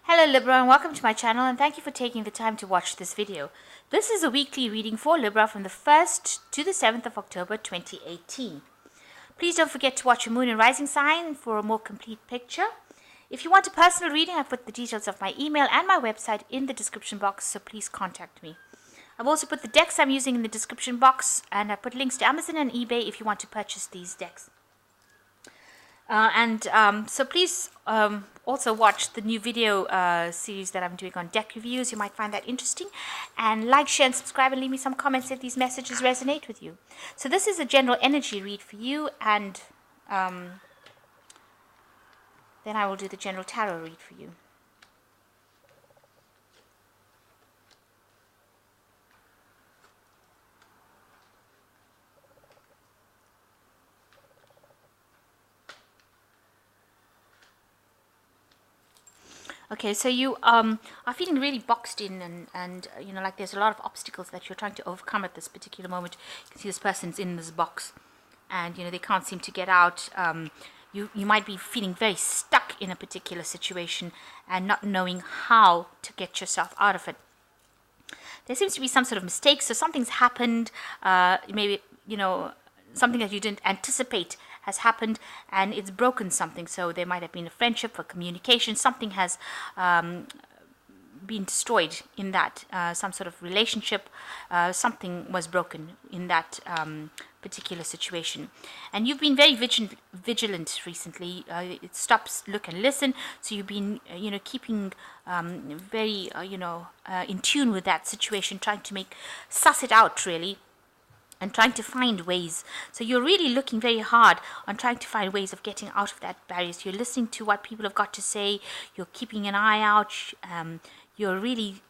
Hello Libra and welcome to my channel, and thank you for taking the time to watch this video. This is a weekly reading for Libra from the 1st to the 7th of October 2018. Please don't forget to watch your moon and rising sign for a more complete picture. If you want a personal reading, I've put the details of my email and my website in the description box, so please contact me. I've also put the decks I'm using in the description box, and I put links to Amazon and eBay if you want to purchase these decks. So please also watch the new video series that I'm doing on deck reviews. You might find that interesting. And like, share, and subscribe, and leave me some comments if these messages resonate with you. So this is a general energy read for you, and then I will do the general tarot read for you. Okay, so you are feeling really boxed in, and you know, like there's a lot of obstacles that you're trying to overcome at this particular moment. You can see this person's in this box, and you know they can't seem to get out. You might be feeling very stuck in a particular situation and not knowing how to get yourself out of it. There seems to be some sort of mistake, so something's happened. Maybe you know something that you didn't anticipate has happened, and it's broken something. So there might have been a friendship or communication. Something has been destroyed in that, some sort of relationship. Something was broken in that particular situation, and you've been very vigilant recently. It stops, look, and listen. So you've been, keeping very, in tune with that situation, trying to suss it out really, and trying to find ways. So you're really looking very hard on trying to find ways of getting out of that barrier. So you're listening to what people have got to say. You're keeping an eye out. You're really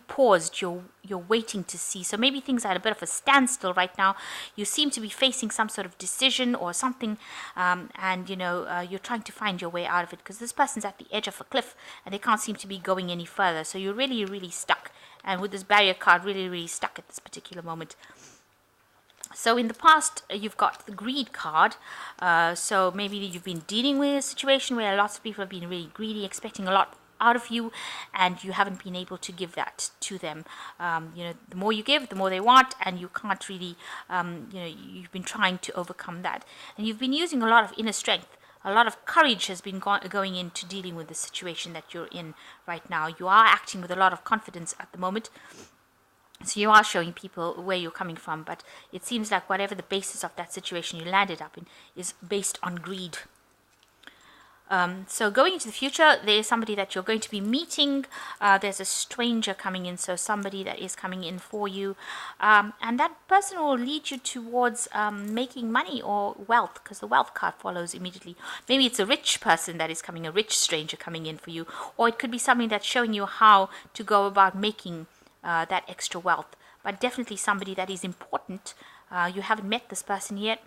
paused. You're waiting to see. So maybe things are at a bit of a standstill right now. You seem to be facing some sort of decision or something, and you're trying to find your way out of it, because this person's at the edge of a cliff and they can't seem to be going any further. So you're really stuck, and with this barrier card, really stuck at this particular moment. So in the past, you've got the greed card. So maybe you've been dealing with a situation where lots of people have been really greedy, expecting a lot out of you, and you haven't been able to give that to them. The more you give, the more they want, and you can't really, you've been trying to overcome that. And you've been using a lot of inner strength. A lot of courage has been going into dealing with the situation that you're in right now. You are acting with a lot of confidence at the moment. So you are showing people where you're coming from, but it seems like whatever the basis of that situation you landed up in is based on greed. So going into the future, there is somebody that you're going to be meeting. There's a stranger coming in, so somebody that is coming in for you. And that person will lead you towards making money or wealth, because the wealth card follows immediately. Maybe it's a rich person that is coming, a rich stranger coming in for you, or it could be something that's showing you how to go about making that extra wealth, but definitely somebody that is important. You haven't met this person yet,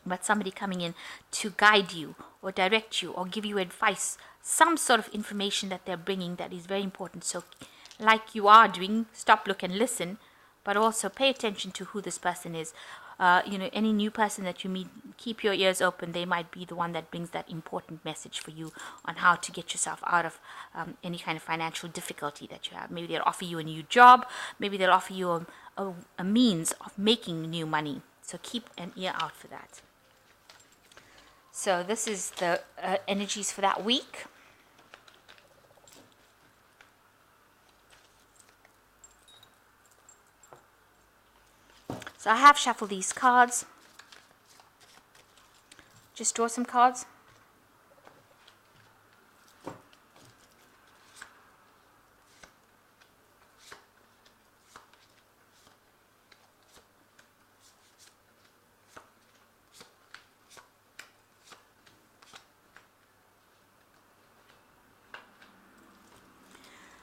but somebody coming in to guide you or direct you or give you advice, some sort of information that they're bringing that is very important. So like you are doing, stop, look, and listen, but also pay attention to who this person is. Any new person that you meet, keep your ears open. They might be the one that brings that important message for you on how to get yourself out of any kind of financial difficulty that you have. Maybe they'll offer you a new job. Maybe they'll offer you a means of making new money. So keep an ear out for that. So this is the energies for that week. So I have shuffled these cards. Just draw some cards.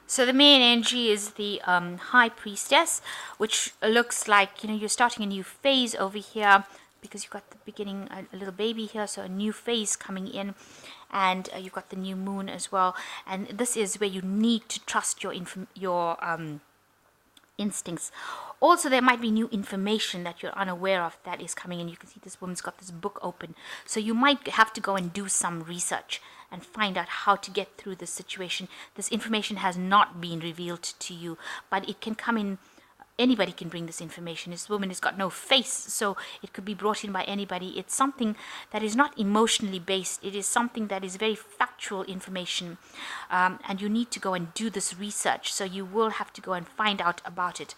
So the main energy is the High Priestess, which looks like, you're starting a new phase over here, because you've got the beginning, a little baby here, so a new phase coming in, and you've got the new moon as well. And this is where you need to trust your instincts. Also, there might be new information that you're unaware of that is coming in. You can see this woman's got this book open, so you might have to go and do some research and find out how to get through this situation. This information has not been revealed to you, but it can come in. Anybody can bring this information. This woman has got no face, so it could be brought in by anybody. It's something that is not emotionally based. It is something that is very factual information, and you need to go and do this research. So you will have to go and find out about it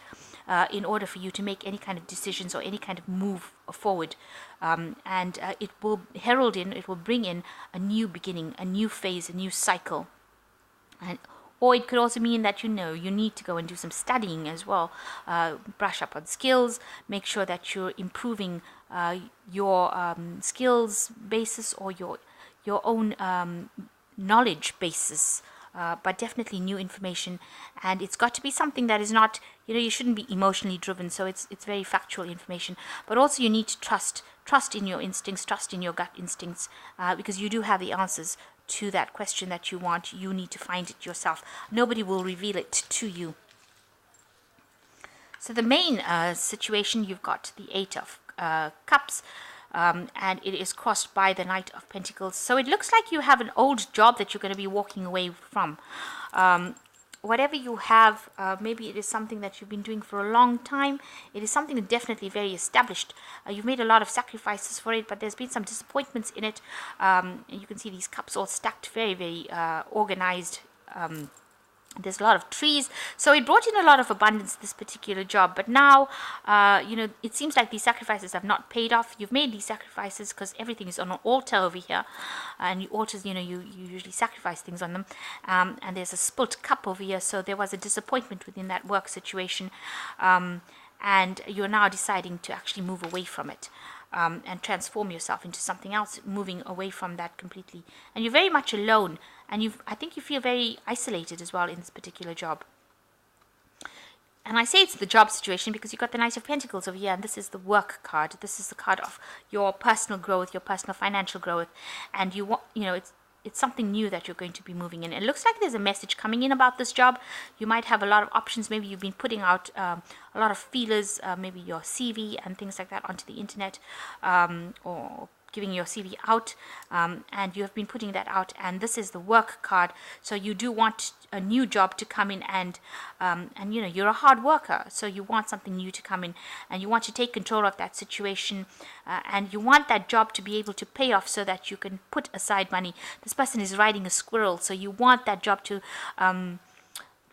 in order for you to make any kind of decisions or any kind of move forward. And it will herald in, it will bring in a new beginning, a new phase, a new cycle. Or it could also mean that you need to go and do some studying as well, brush up on skills, make sure that you're improving your skills basis or your own knowledge basis. But definitely new information, and it's got to be something that is not, you shouldn't be emotionally driven, so it's very factual information. But also you need to trust in your instincts, trust in your gut instincts, because you do have the answers to that question that you want. You need to find it yourself. Nobody will reveal it to you. So the main situation, you've got the Eight of Cups, and it is crossed by the Knight of Pentacles. So it looks like you have an old job that you're going to be walking away from. Whatever you have, maybe it is something that you've been doing for a long time. It is something definitely very established. You've made a lot of sacrifices for it, but there's been some disappointments in it. You can see these cups all stacked very, very organized. There's a lot of trees, so it brought in a lot of abundance, this particular job. But now, it seems like these sacrifices have not paid off. You've made these sacrifices because everything is on an altar over here, and altars, you usually sacrifice things on them. And there's a spilt cup over here, so there was a disappointment within that work situation, and you're now deciding to actually move away from it. And transform yourself into something else, moving away from that completely. And you're very much alone, and I think you feel very isolated as well in this particular job. And I say it's the job situation because you've got the Knight of Pentacles over here, and this is the work card. This is the card of your personal growth, your personal financial growth, and you want, it's something new that you're going to be moving in. It looks like there's a message coming in about this job. You might have a lot of options. Maybe you've been putting out a lot of feelers, maybe your CV and things like that onto the internet, or giving your CV out, and you have been putting that out, and this is the work card. So you do want a new job to come in, and you're a hard worker, so you want something new to come in, and you want to take control of that situation, and you want that job to be able to pay off so that you can put aside money. This person is riding a squirrel, so you want that job to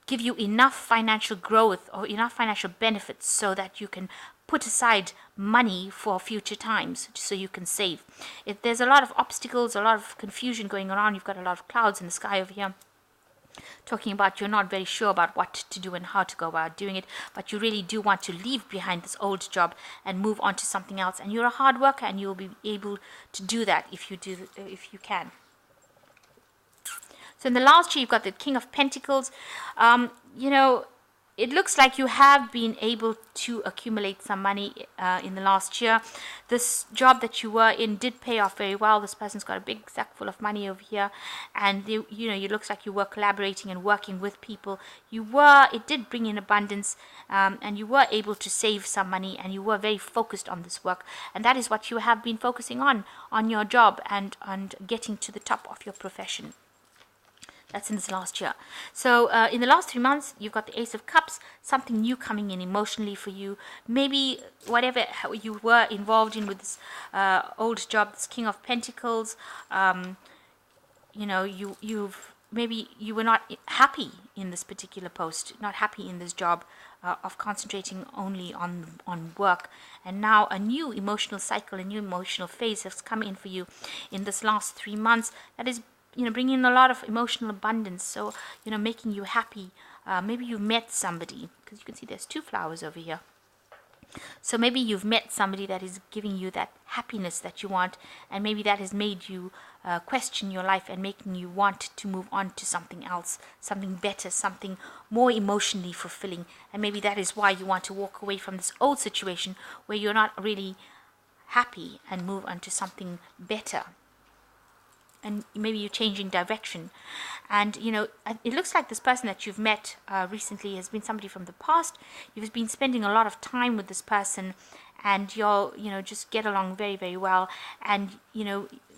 give you enough financial growth or enough financial benefits so that you can put aside money for future times, so you can save. If there's a lot of obstacles, a lot of confusion going around, you've got a lot of clouds in the sky over here, talking about you're not very sure about what to do and how to go about doing it, but you really do want to leave behind this old job and move on to something else. And you're a hard worker, and you'll be able to do that if you can. So in the last year, you've got the King of Pentacles. It looks like you have been able to accumulate some money in the last year. This job that you were in did pay off very well. This person's got a big sack full of money over here, and it looks like you were collaborating and working with people. It did bring in abundance, and you were able to save some money, and you were very focused on this work, and that is what you have been focusing on your job and getting to the top of your profession. That's in this last year. So in the last 3 months, you've got the Ace of Cups, something new coming in emotionally for you. Maybe whatever you were involved in with this old job, this King of Pentacles, maybe you were not happy in this particular post, not happy in this job of concentrating only on work. And now a new emotional cycle, a new emotional phase has come in for you in this last 3 months. That is bringing in a lot of emotional abundance, so making you happy. Maybe you met somebody, because you can see there's 2 flowers over here. So maybe you've met somebody that is giving you that happiness that you want, and maybe that has made you question your life and making you want to move on to something else, something better, something more emotionally fulfilling. And maybe that is why you want to walk away from this old situation where you're not really happy and move on to something better. and maybe you're changing direction. And it looks like this person that you've met recently has been somebody from the past. You've been spending a lot of time with this person, and you'll just get along very, very well. And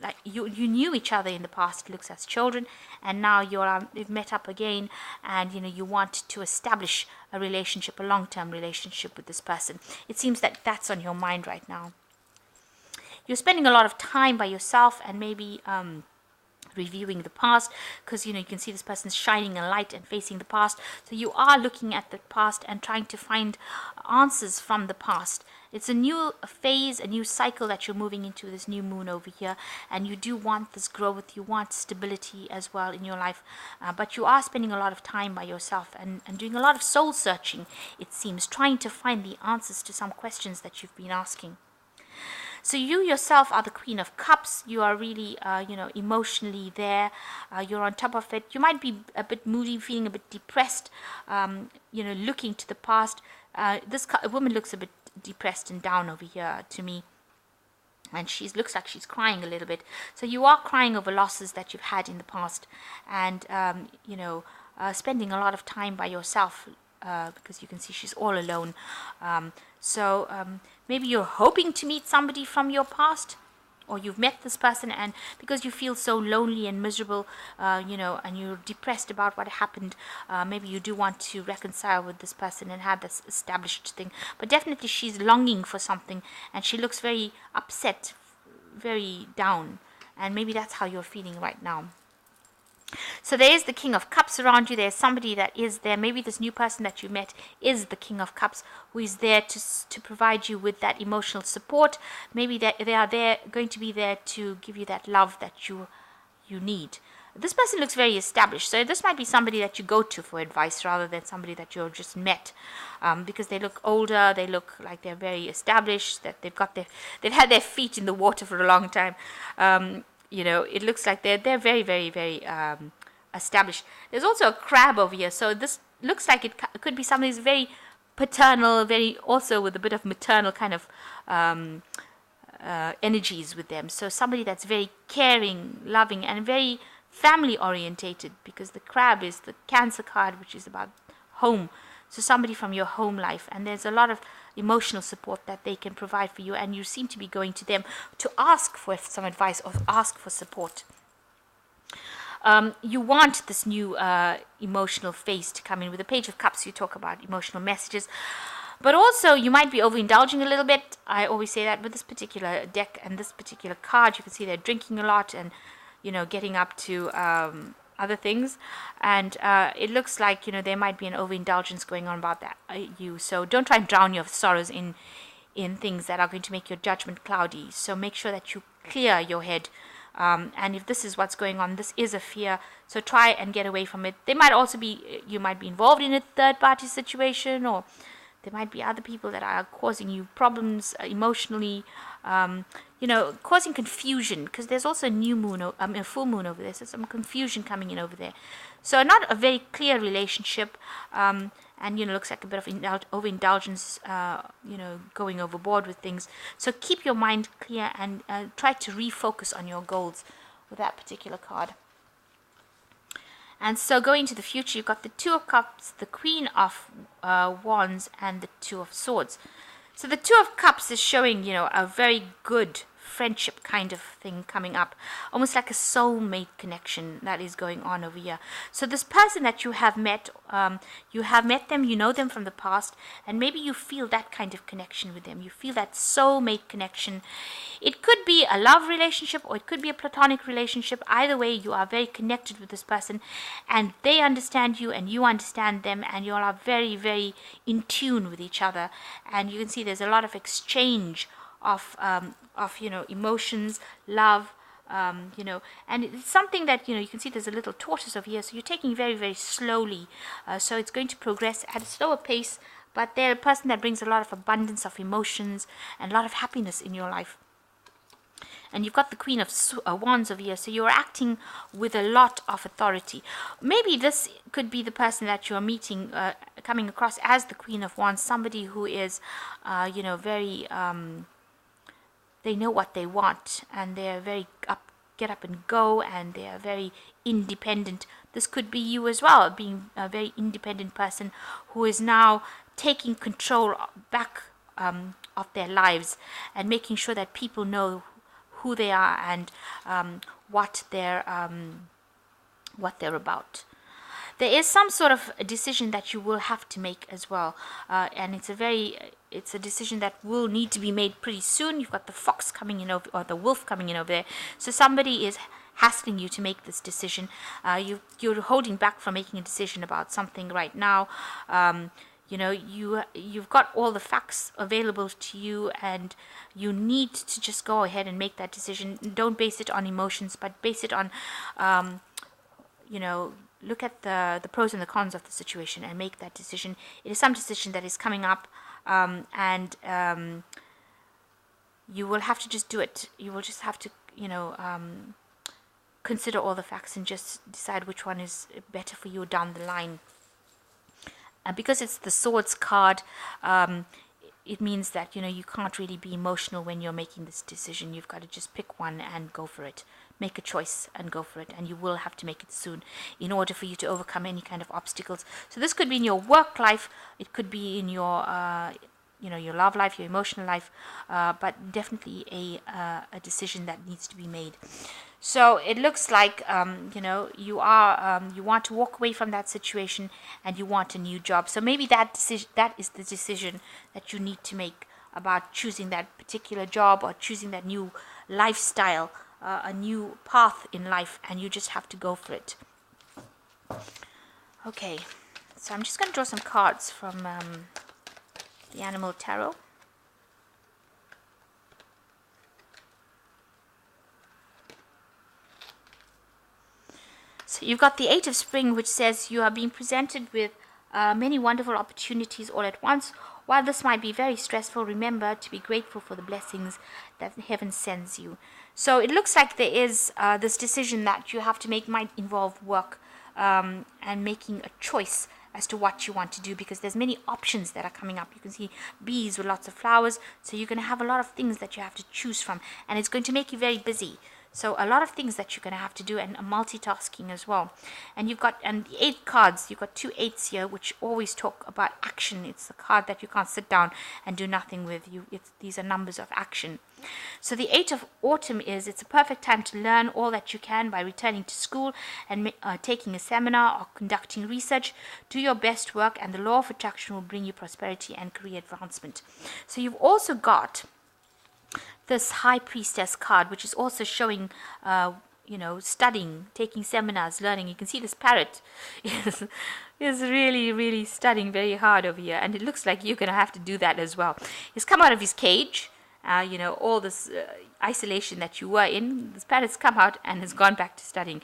like you knew each other in the past, it looks, as children, and now you've met up again, and you want to establish a relationship, a long-term relationship with this person. It seems that that's on your mind right now. You're spending a lot of time by yourself, and maybe reviewing the past, because you can see this person's shining a light and facing the past. So you are looking at the past and trying to find answers from the past. It's a new phase, a new cycle that you're moving into, this new moon over here, and you do want this growth, you want stability as well in your life, but you are spending a lot of time by yourself and doing a lot of soul searching, it seems, trying to find the answers to some questions that you've been asking. So you yourself are the Queen of Cups. You are really, emotionally there. You're on top of it. You might be a bit moody, feeling a bit depressed, looking to the past. This woman looks a bit depressed and down over here to me. And she looks like she's crying a little bit. So you are crying over losses that you've had in the past. And, spending a lot of time by yourself. Because you can see she's all alone. Maybe you're hoping to meet somebody from your past, or you've met this person, and because you feel so lonely and miserable, and you're depressed about what happened, maybe you do want to reconcile with this person and have this established thing. But definitely she's longing for something, and she looks very upset, very down, and maybe that's how you're feeling right now. So there is the King of Cups around you. There's somebody that is there. Maybe this new person that you met is the King of Cups, who is there to provide you with that emotional support. Maybe they are going to be there to give you that love that you need. This person looks very established, so this might be somebody that you go to for advice rather than somebody that you've just met, because they look older, they look like they're very established, that they've had their feet in the water for a long time. It looks like they're very, very, very established. There's also a crab over here, so this looks like it could be somebody who's very paternal, very also with a bit of maternal kind of energies with them. So somebody that's very caring, loving, and very family orientated, because the crab is the Cancer card, which is about home. So somebody from your home life, and there's a lot of emotional support that they can provide for you, and you seem to be going to them to ask for some advice or ask for support. You want this new emotional phase to come in. With the Page of Cups, you talk about emotional messages, but also you might be overindulging a little bit. I always say that with this particular deck and this particular card, you can see they're drinking a lot and getting up to other things, and it looks like there might be an overindulgence going on about that so don't try and drown your sorrows in things that are going to make your judgment cloudy. So make sure that you clear your head, and if this is what's going on, this is a fear, so try and get away from it. You might be involved in a third party situation, or there might be other people that are causing you problems emotionally, causing confusion, because there's also a full moon over there, so some confusion coming in over there. So not a very clear relationship, and looks like a bit of overindulgence, going overboard with things. So keep your mind clear and try to refocus on your goals with that particular card. And so going to the future, you've got the Two of Cups, the Queen of Wands, and the Two of Swords. So the Two of Cups is showing, a very good friendship kind of thing coming up, almost like a soulmate connection that is going on over here. So this person that you have met them, you know them from the past, and maybe you feel that kind of connection with them. You feel that soulmate connection. It could be a love relationship, or it could be a platonic relationship. Either way, you are very connected with this person, and they understand you and you understand them, and you all are very, very in tune with each other. And you can see there's a lot of exchange of emotions, love, and it's something that you can see there's a little tortoise over here, so you're taking very, very slowly, so it's going to progress at a slower pace, but they're a person that brings a lot of abundance of emotions and a lot of happiness in your life. And you've got the Queen of Wands over here, so you're acting with a lot of authority. Maybe this could be the person that you're meeting, coming across as the Queen of Wands, somebody who is very they know what they want, and they're very get up and go, and they are very independent. This could be you as well, being a very independent person who is now taking control back of their lives and making sure that people know who they are and what they're about. There is some sort of a decision that you will have to make as well, and it's a decision that will need to be made pretty soon. You've got the fox coming in over, or the wolf coming in over there, so somebody is hassling you to make this decision. You're holding back from making a decision about something right now. You've got all the facts available to you, and you need to just go ahead and make that decision. Don't base it on emotions, but base it on look at the pros and the cons of the situation and make that decision. It is some decision that is coming up, and you will have to just do it. You will just have to consider all the facts and just decide which one is better for you down the line. And because it's the swords card, it means that you can't really be emotional when you're making this decision. You've got to just pick one and go for it. Make a choice and go for it, and you will have to make it soon in order for you to overcome any kind of obstacles. So this could be in your work life, it could be in your your love life, your emotional life, but definitely a decision that needs to be made. So it looks like you want to walk away from that situation and you want a new job. So maybe that is the decision that you need to make about choosing that particular job or choosing that new lifestyle, a new path in life, and you just have to go for it. Okay, so I'm just going to draw some cards from the Animal Tarot. So you've got the Eight of Spring, which says you are being presented with many wonderful opportunities all at once. While this might be very stressful, remember to be grateful for the blessings that heaven sends you. So it looks like there is this decision that you have to make might involve work and making a choice as to what you want to do, because there's many options that are coming up. You can see bees with lots of flowers, so you're going to have a lot of things that you have to choose from, and it's going to make you very busy. So a lot of things that you're going to have to do, and multitasking as well. And you've got, and the 8 cards, you've got 2 8s here, which always talk about action. It's a card that you can't sit down and do nothing with. These are numbers of action. So the 8 of Autumn it's a perfect time to learn all that you can by returning to school and taking a seminar or conducting research. Do your best work, and the law of attraction will bring you prosperity and career advancement. So you've also got this High Priestess card, which is also showing, studying, taking seminars, learning. You can see this parrot is really, really studying very hard over here, and it looks like you're going to have to do that as well. He's come out of his cage, all this isolation that you were in. This parrot's come out and has gone back to studying.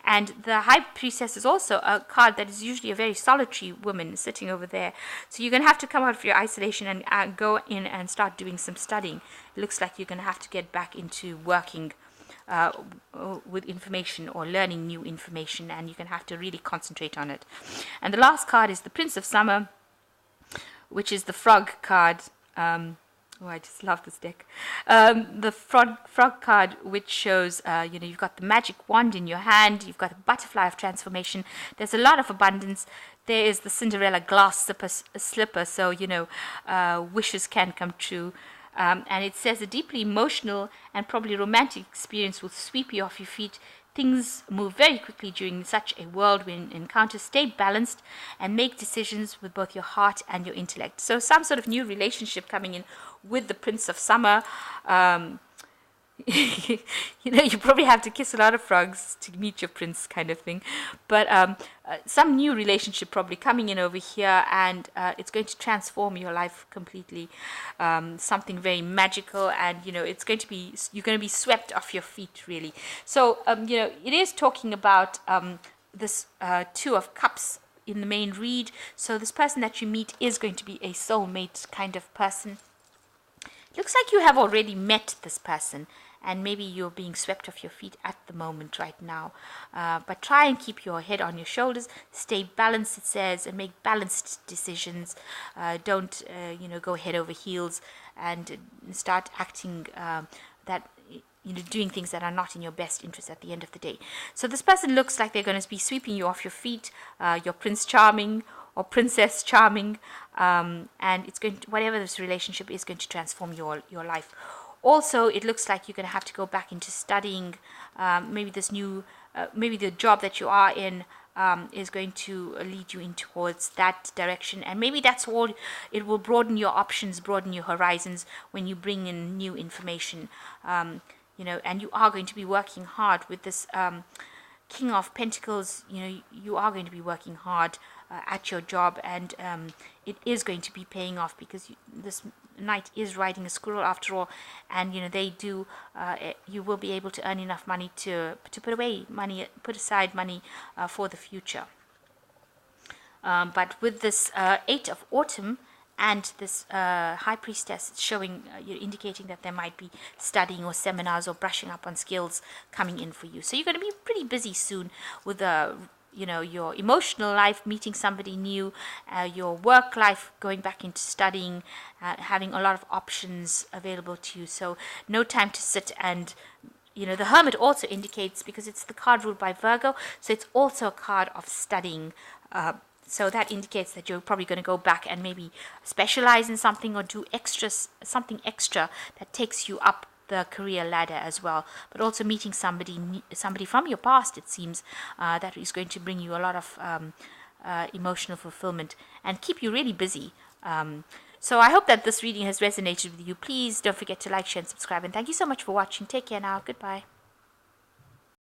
And the High Priestess is also a card that is usually a very solitary woman sitting over there. So you're going to have to come out of your isolation and go in and start doing some studying. It looks like you're going to have to get back into working with information or learning new information, and you're going to have to really concentrate on it. And the last card is the Prince of Summer, which is the frog card. I just love this deck. The frog card, which shows, you've got the magic wand in your hand. You've got a butterfly of transformation. There's a lot of abundance. There is the Cinderella glass slipper, so, wishes can come true. And it says a deeply emotional and probably romantic experience will sweep you off your feet. Things move very quickly during such a whirlwind encounter. Stay balanced and make decisions with both your heart and your intellect. So some sort of new relationship coming in with the Prince of Summer. You probably have to kiss a lot of frogs to meet your prince, kind of thing. But some new relationship probably coming in over here, and it's going to transform your life completely. Something very magical, and it's going to be, you're going to be swept off your feet, really. So it is talking about this 2 of Cups in the main read. So this person that you meet is going to be a soulmate kind of person. Looks like you have already met this person, and maybe you're being swept off your feet at the moment right now. But try and keep your head on your shoulders. Stay balanced, it says, and make balanced decisions. Don't, go head over heels and start acting that, doing things that are not in your best interest at the end of the day. So this person looks like they're going to be sweeping you off your feet, your Prince Charming or Princess Charming, and it's going to, whatever this relationship is, going to transform your life. Also, it looks like you're going to have to go back into studying. Maybe this new, maybe the job that you are in is going to lead you in towards that direction, and maybe that's all. It will broaden your options, broaden your horizons when you bring in new information. And you are going to be working hard with this King of Pentacles. You are going to be working hard at your job, and it is going to be paying off, because this Knight is riding a squirrel after all, and they do. You will be able to earn enough money to put aside money for the future. But with this Eight of Autumn and this High Priestess, it's showing, indicating that there might be studying or seminars or brushing up on skills coming in for you. So you're going to be pretty busy soon with your emotional life, meeting somebody new, your work life, going back into studying, having a lot of options available to you. So no time to sit and, the Hermit also indicates, because it's the card ruled by Virgo, so it's also a card of studying. So that indicates that you're probably going to go back and maybe specialize in something or do something extra that takes you up the career ladder as well. But also meeting somebody from your past, it seems, that is going to bring you a lot of emotional fulfillment and keep you really busy. So I hope that this reading has resonated with you. Please don't forget to like, share, and subscribe. And thank you so much for watching. Take care now. Goodbye.